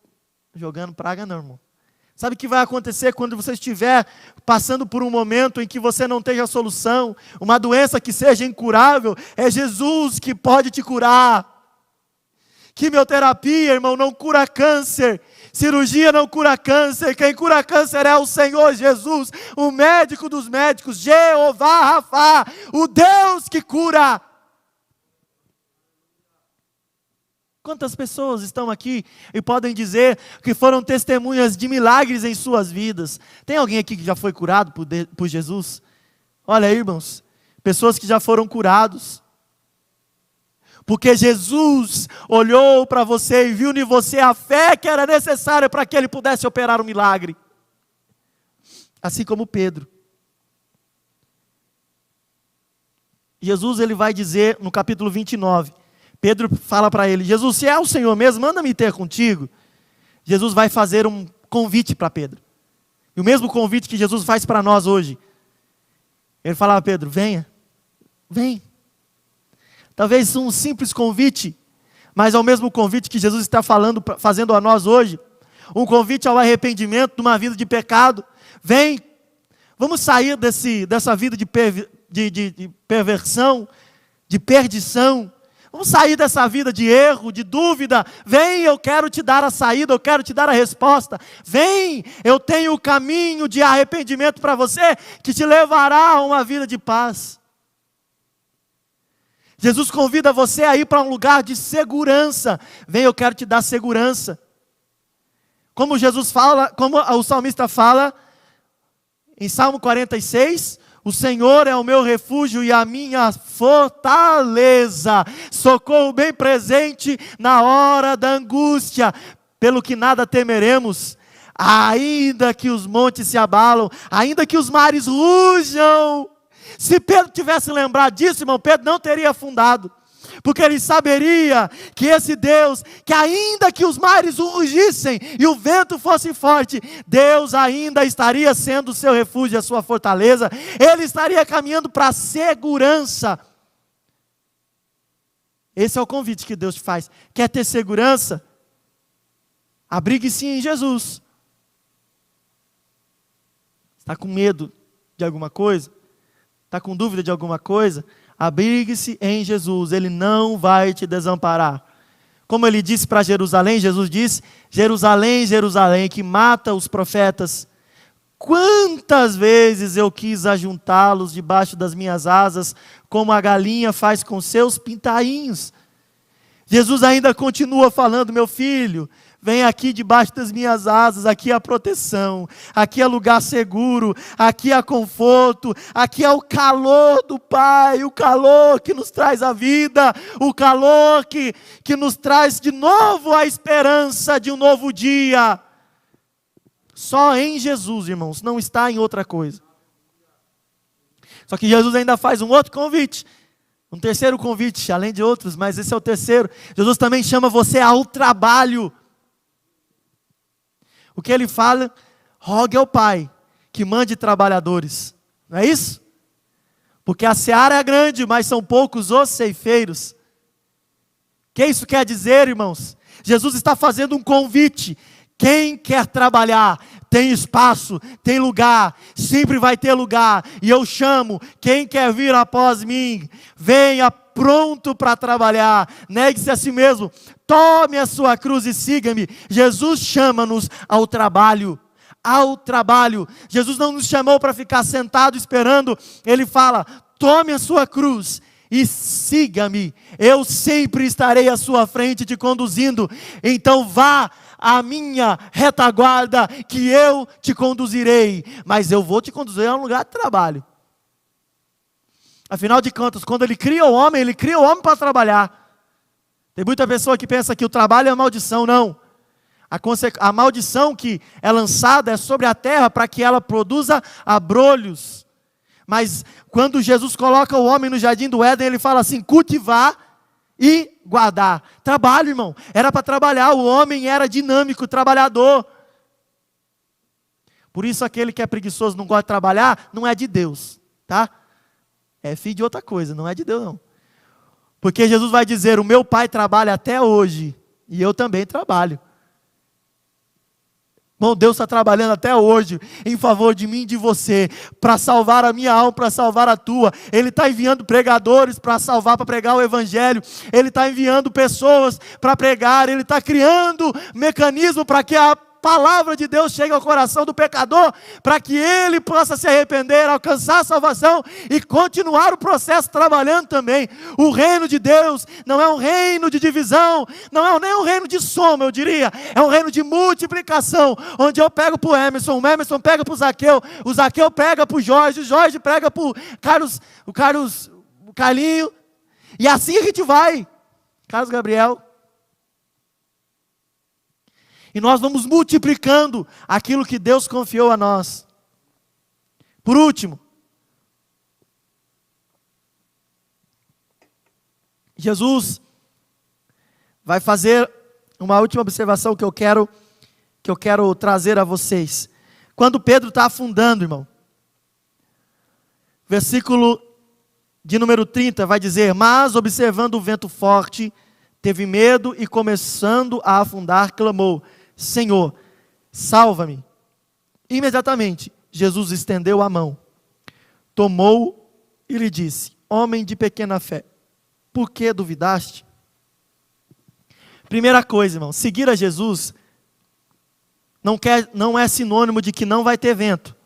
jogando praga não, irmão. Sabe o que vai acontecer quando você estiver passando por um momento em que você não tenha solução, uma doença que seja incurável? É Jesus que pode te curar. Quimioterapia, irmão, não cura câncer. Cirurgia não cura câncer. Quem cura câncer é o Senhor Jesus, o médico dos médicos, Jeová Rafá, o Deus que cura. Quantas pessoas estão aqui e podem dizer que foram testemunhas de milagres em suas vidas? Tem alguém aqui que já foi curado por Jesus? Olha aí, irmãos, pessoas que já foram curados. Porque Jesus olhou para você e viu em você a fé que era necessária para que Ele pudesse operar um milagre. Assim como Pedro. Jesus, ele vai dizer no capítulo 29, Pedro fala para ele: Jesus, se é o Senhor mesmo, manda-me ter contigo. Jesus vai fazer um convite para Pedro. E o mesmo convite que Jesus faz para nós hoje. Ele falava: Pedro, venha, vem. Talvez um simples convite, mas é o mesmo convite que Jesus está fazendo a nós hoje. Um convite ao arrependimento de uma vida de pecado. Vem, vamos sair dessa vida de perversão, de perdição. Vamos sair dessa vida de erro, de dúvida. Vem, eu quero te dar a saída, eu quero te dar a resposta. Vem, eu tenho o caminho de arrependimento para você, que te levará a uma vida de paz. Jesus convida você a ir para um lugar de segurança. Vem, eu quero te dar segurança. Como Jesus fala, como o salmista fala, em Salmo 46, o Senhor é o meu refúgio e a minha fortaleza, socorro bem presente na hora da angústia, pelo que nada temeremos, ainda que os montes se abalam, ainda que os mares rujam. Se Pedro tivesse lembrado disso, irmão, Pedro não teria afundado, porque ele saberia que esse Deus, que ainda que os mares rugissem e o vento fosse forte, Deus ainda estaria sendo o seu refúgio e a sua fortaleza. Ele estaria caminhando para a segurança. Esse é o convite que Deus te faz. Quer ter segurança? Abrigue-se em Jesus. Está com medo de alguma coisa? Está com dúvida de alguma coisa? Abrigue-se em Jesus, Ele não vai te desamparar. Como Ele disse para Jerusalém, Jesus disse: Jerusalém, Jerusalém, que mata os profetas, quantas vezes eu quis ajuntá-los debaixo das minhas asas, como a galinha faz com seus pintainhos. Jesus ainda continua falando: meu filho, vem aqui debaixo das minhas asas, aqui há proteção, aqui é lugar seguro, aqui há conforto, aqui é o calor do Pai, o calor que nos traz a vida, o calor que nos traz de novo a esperança de um novo dia. Só em Jesus, irmãos, não está em outra coisa. Só que Jesus ainda faz um outro convite, um terceiro convite, além de outros, mas esse é o terceiro. Jesus também chama você ao trabalho. O que ele fala? Rogue ao Pai que mande trabalhadores. Não é isso? Porque a seara é grande, mas são poucos os ceifeiros. O que isso quer dizer, irmãos? Jesus está fazendo um convite. Quem quer trabalhar, tem espaço, tem lugar, sempre vai ter lugar. E eu chamo, quem quer vir após mim, venha pronto para trabalhar, negue-se a si mesmo, tome a sua cruz e siga-me. Jesus chama-nos ao trabalho. Ao trabalho. Jesus não nos chamou para ficar sentado esperando. Ele fala: tome a sua cruz e siga-me. Eu sempre estarei à sua frente te conduzindo. Então vá à minha retaguarda que eu te conduzirei. Mas eu vou te conduzir a um lugar de trabalho. Afinal de contas, quando ele cria o homem para trabalhar. Tem muita pessoa que pensa que o trabalho é maldição. Não. A maldição que é lançada é sobre a terra para que ela produza abrolhos. Mas quando Jesus coloca o homem no jardim do Éden, ele fala assim: cultivar e guardar. Trabalho, irmão. Era para trabalhar. O homem era dinâmico, trabalhador. Por isso aquele que é preguiçoso, não gosta de trabalhar, não é de Deus. Tá? É filho de outra coisa, não é de Deus não. Porque Jesus vai dizer: o meu Pai trabalha até hoje, e eu também trabalho. Irmão, Deus está trabalhando até hoje em favor de mim e de você, para salvar a minha alma, para salvar a tua. Ele está enviando pregadores para salvar, para pregar o Evangelho. Ele está enviando pessoas para pregar. Ele está criando mecanismo para que a palavra de Deus chegue ao coração do pecador, para que ele possa se arrepender, alcançar a salvação e continuar o processo trabalhando também. O reino de Deus não é um reino de divisão, não é nem um reino de soma, eu diria, é um reino de multiplicação, onde eu pego para o Emerson pega para o Zaqueu pega para o Jorge pega para o Carlinho, e assim a gente vai, Carlos Gabriel. E nós vamos multiplicando aquilo que Deus confiou a nós. Por último, Jesus vai fazer uma última observação que eu quero trazer a vocês. Quando Pedro está afundando, irmão, versículo de número 30 vai dizer: mas observando o vento forte, teve medo e começando a afundar, clamou: Senhor, salva-me. Imediatamente, Jesus estendeu a mão, tomou e lhe disse: homem de pequena fé, por que duvidaste? Primeira coisa, irmão, seguir a Jesus não é sinônimo de que não vai ter vento,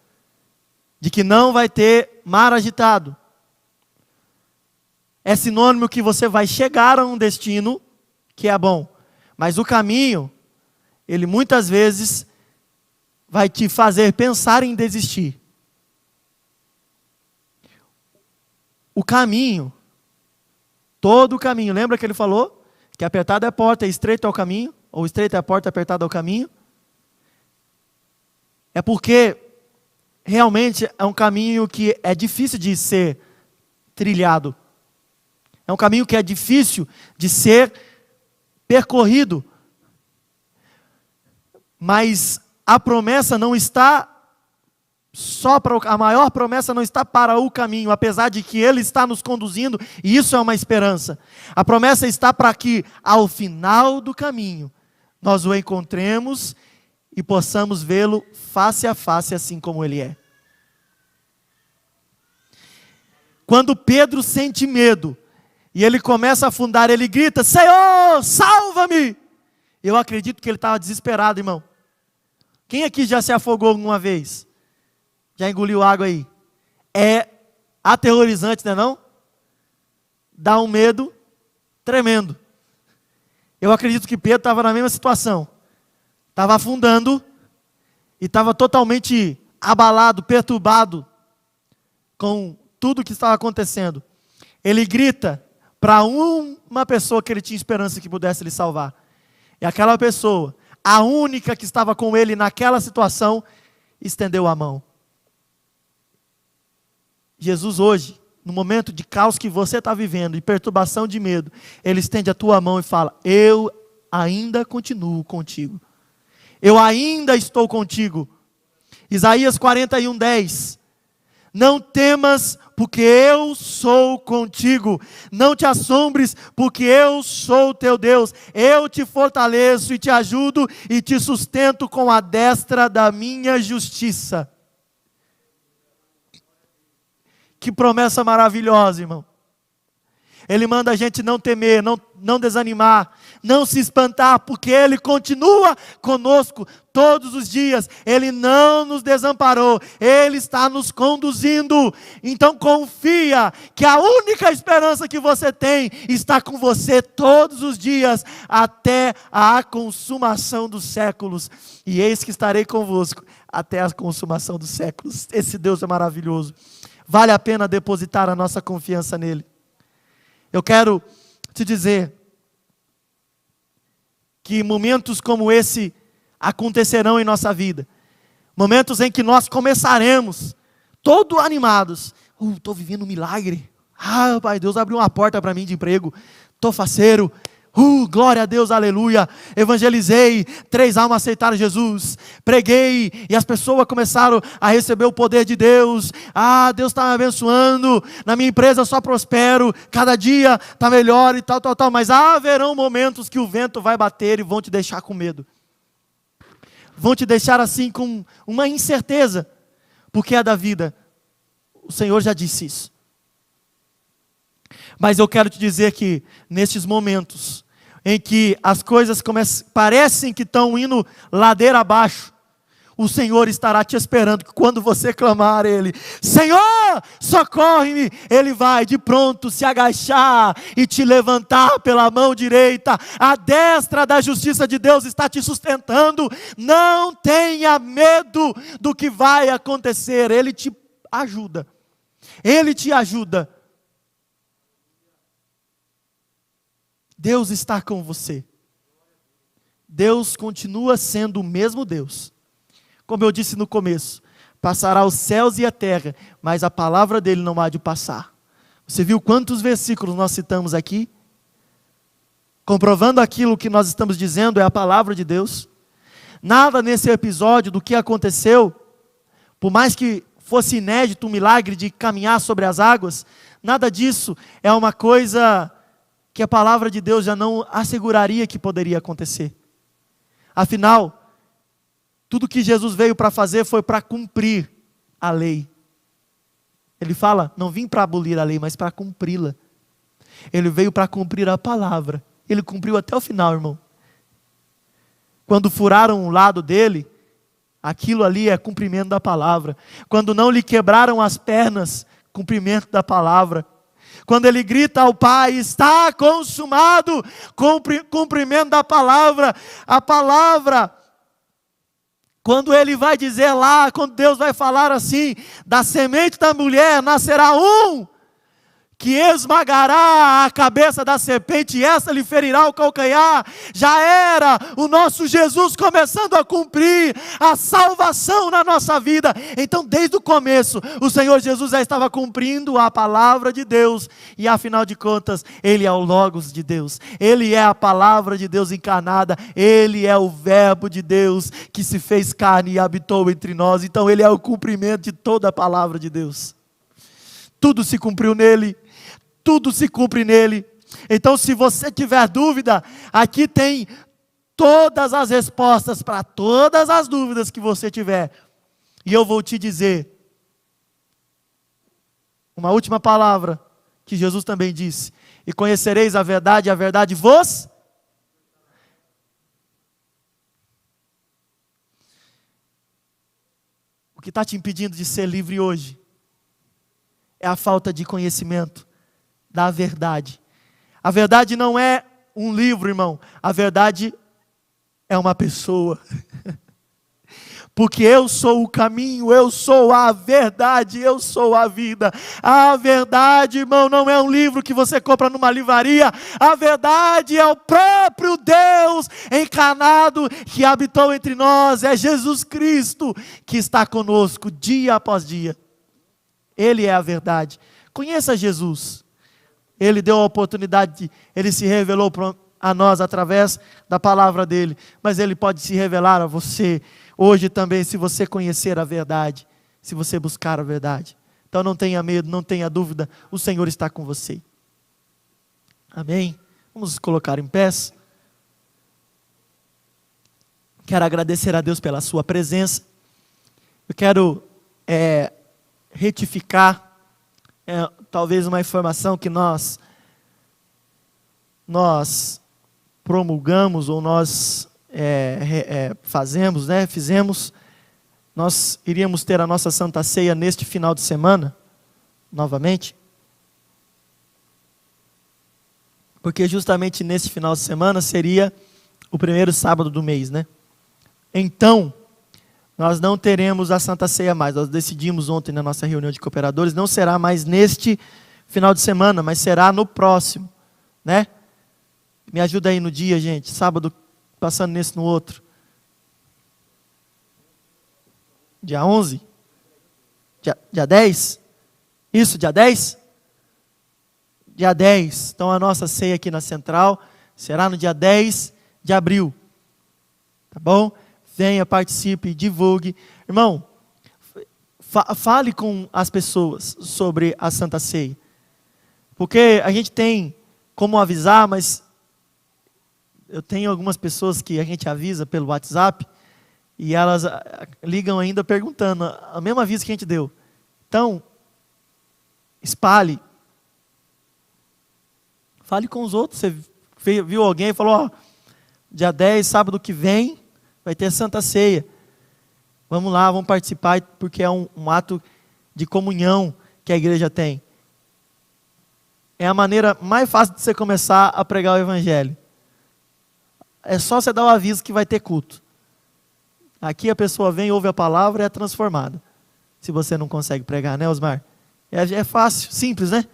de que não vai ter mar agitado. É sinônimo que você vai chegar a um destino que é bom, mas o caminho, ele muitas vezes vai te fazer pensar em desistir. O caminho, todo o caminho, lembra que ele falou? Que apertada é a porta e estreito é o caminho, ou estreita é a porta e apertada é o caminho. É porque realmente é um caminho que é difícil de ser trilhado. É um caminho que é difícil de ser percorrido. Mas a promessa não está só para a maior promessa não está para o caminho, apesar de que Ele está nos conduzindo, e isso é uma esperança. A promessa está para que ao final do caminho nós o encontremos e possamos vê-lo face a face, assim como Ele é. Quando Pedro sente medo e ele começa a afundar, ele grita: Senhor, salva-me! Eu acredito que ele estava desesperado, irmão. Quem aqui já se afogou alguma vez? Já engoliu água aí? É aterrorizante, não é não? Dá um medo tremendo. Eu acredito que Pedro estava na mesma situação. Estava afundando e estava totalmente abalado, perturbado com tudo que estava acontecendo. Ele grita para uma pessoa que ele tinha esperança que pudesse lhe salvar. E aquela pessoa, a única que estava com ele naquela situação, estendeu a mão. Jesus hoje, no momento de caos que você está vivendo, e perturbação de medo, Ele estende a tua mão e fala: eu ainda continuo contigo. Eu ainda estou contigo. Isaías 41:10. Não temas, porque eu sou contigo. Não te assombres, porque eu sou teu Deus. Eu te fortaleço e te ajudo e te sustento com a destra da minha justiça. Que promessa maravilhosa, irmão. Ele manda a gente não temer, não desanimar, não se espantar, porque Ele continua conosco todos os dias. Ele não nos desamparou, Ele está nos conduzindo. Então confia que a única esperança que você tem está com você todos os dias, até a consumação dos séculos. E eis que estarei convosco até a consumação dos séculos. Esse Deus é maravilhoso. Vale a pena depositar a nossa confiança nele. Eu quero te dizer que momentos como esse acontecerão em nossa vida. Momentos em que nós começaremos, todos animados. Estou vivendo um milagre. Pai, Deus abriu uma porta para mim de emprego. Estou faceiro. Glória a Deus, aleluia. Evangelizei, 3 almas aceitaram Jesus. Preguei e as pessoas começaram a receber o poder de Deus. Deus está me abençoando. Na minha empresa eu só prospero. Cada dia está melhor e tal. Mas haverão momentos que o vento vai bater e vão te deixar com medo. vão te deixar assim com uma incerteza, porque é da vida. O Senhor já disse isso. Mas eu quero te dizer que nestes momentos em que as coisas parecem que estão indo ladeira abaixo, o Senhor estará te esperando, que quando você clamar a Ele, Senhor, socorre-me, Ele vai de pronto se agachar e te levantar pela mão direita. A destra da justiça de Deus está te sustentando. Não tenha medo do que vai acontecer. Ele te ajuda. Ele te ajuda. Deus está com você. Deus continua sendo o mesmo Deus. Como eu disse no começo, passará os céus e a terra, mas a palavra dele não há de passar. Você viu quantos versículos nós citamos aqui? Comprovando aquilo que nós estamos dizendo é a palavra de Deus. Nada nesse episódio do que aconteceu, por mais que fosse inédito o milagre de caminhar sobre as águas, nada disso é uma coisa que a palavra de Deus já não asseguraria que poderia acontecer. Afinal, tudo que Jesus veio para fazer foi para cumprir a lei. Ele fala, não vim para abolir a lei, mas para cumpri-la. Ele veio para cumprir a palavra. Ele cumpriu até o final, irmão. Quando furaram o lado dele, aquilo ali é cumprimento da palavra. Quando não lhe quebraram as pernas, cumprimento da palavra. Quando ele grita ao Pai, está consumado, cumprimento da palavra. A palavra, quando ele vai dizer lá, quando Deus vai falar assim, da semente da mulher nascerá um, que esmagará a cabeça da serpente, e essa lhe ferirá o calcanhar. Já era o nosso Jesus começando a cumprir a salvação na nossa vida. Então desde o começo, o Senhor Jesus já estava cumprindo a palavra de Deus, e afinal de contas, Ele é o Logos de Deus, Ele é a palavra de Deus encarnada, Ele é o verbo de Deus, que se fez carne e habitou entre nós. Então Ele é o cumprimento de toda a palavra de Deus. Tudo se cumpriu nele. Tudo se cumpre nele. Então, se você tiver dúvida, aqui tem todas as respostas para todas as dúvidas que você tiver. E eu vou te dizer uma última palavra que Jesus também disse: e conhecereis a verdade vos... O que está te impedindo de ser livre hoje é a falta de conhecimento da verdade. A verdade não é um livro, irmão. A verdade é uma pessoa. Porque eu sou o caminho, eu sou a verdade, eu sou a vida. A verdade, irmão, não é um livro que você compra numa livraria. A verdade é o próprio Deus encarnado que habitou entre nós. É Jesus Cristo que está conosco dia após dia. Ele é a verdade. Conheça Jesus. Ele deu a oportunidade, Ele se revelou a nós através da palavra dEle. Mas Ele pode se revelar a você hoje também, se você conhecer a verdade, se você buscar a verdade. Então não tenha medo, não tenha dúvida, o Senhor está com você. Amém? Vamos nos colocar em pés. Quero agradecer a Deus pela sua presença. Eu quero retificar talvez uma informação que nós promulgamos ou nós fizemos. Nós iríamos ter a nossa Santa Ceia neste final de semana, novamente, porque justamente nesse final de semana seria o primeiro sábado do mês, né? Então, nós não teremos a Santa Ceia mais. Nós decidimos ontem na nossa reunião de cooperadores, não será mais neste final de semana, mas será no próximo, né? Me ajuda aí no dia, gente. Sábado, passando nesse no outro. Dia 11? Dia 10? Isso, dia 10? Dia 10. Então a nossa ceia aqui na Central será no dia 10 de abril. Tá bom? Venha, participe, divulgue. Irmão, fale com as pessoas sobre a Santa Ceia. Porque a gente tem como avisar, mas eu tenho algumas pessoas que a gente avisa pelo WhatsApp E elas ligam ainda perguntando a mesma aviso que a gente deu. Então, espalhe. Fale com os outros. Você viu alguém e falou, ó, dia 10, sábado que vem, vai ter Santa Ceia. Vamos lá, vamos participar, porque é um ato de comunhão que a igreja tem. É a maneira mais fácil de você começar a pregar o evangelho. É só você dar o aviso que vai ter culto. Aqui a pessoa vem, ouve a palavra e é transformada. Se você não consegue pregar, né, Osmar? É fácil, simples, né?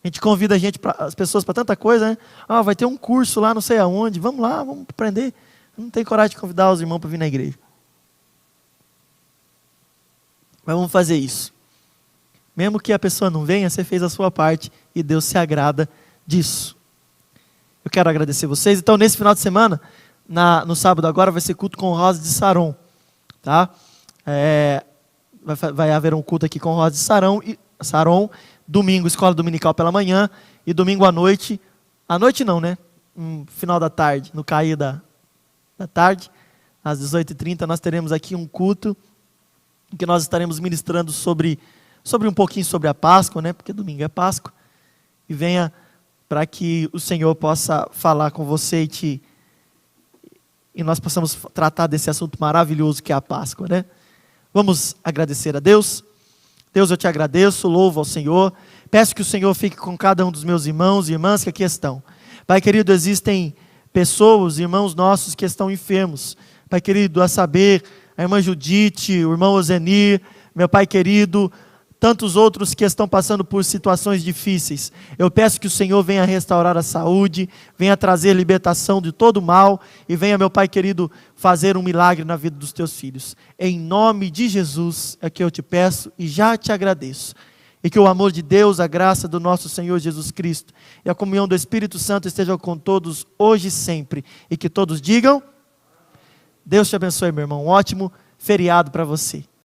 A gente convida as pessoas para tanta coisa, né? Ah, vai ter um curso lá, não sei aonde. Vamos lá, vamos aprender. Não tem coragem de convidar os irmãos para vir na igreja. Mas vamos fazer isso. Mesmo que a pessoa não venha, você fez a sua parte e Deus se agrada disso. Eu quero agradecer vocês. Então, nesse final de semana, no sábado agora, vai ser culto com Rosa de Saron. Tá? Vai haver um culto aqui com Rosa de Saron. Domingo, escola dominical pela manhã. E domingo à noite não, né? Final da tarde, no cair da tarde, às 18h30, nós teremos aqui um culto em que nós estaremos ministrando sobre um pouquinho sobre a Páscoa, né? Porque domingo é Páscoa. E venha para que o Senhor possa falar com você e nós possamos tratar desse assunto maravilhoso que é a Páscoa, né? Vamos agradecer a Deus. Deus, eu te agradeço, louvo ao Senhor. Peço que o Senhor fique com cada um dos meus irmãos e irmãs que aqui estão. Pai querido, existem pessoas, irmãos nossos que estão enfermos. Pai querido, a saber, a irmã Judite, o irmão Ozenir, meu Pai querido, tantos outros que estão passando por situações difíceis. Eu peço que o Senhor venha restaurar a saúde, venha trazer libertação de todo mal e venha, meu Pai querido, fazer um milagre na vida dos teus filhos. Em nome de Jesus é que eu te peço e já te agradeço. E que o amor de Deus, a graça do nosso Senhor Jesus Cristo e a comunhão do Espírito Santo estejam com todos hoje e sempre. E que todos digam: Deus te abençoe, meu irmão. Um ótimo feriado para você.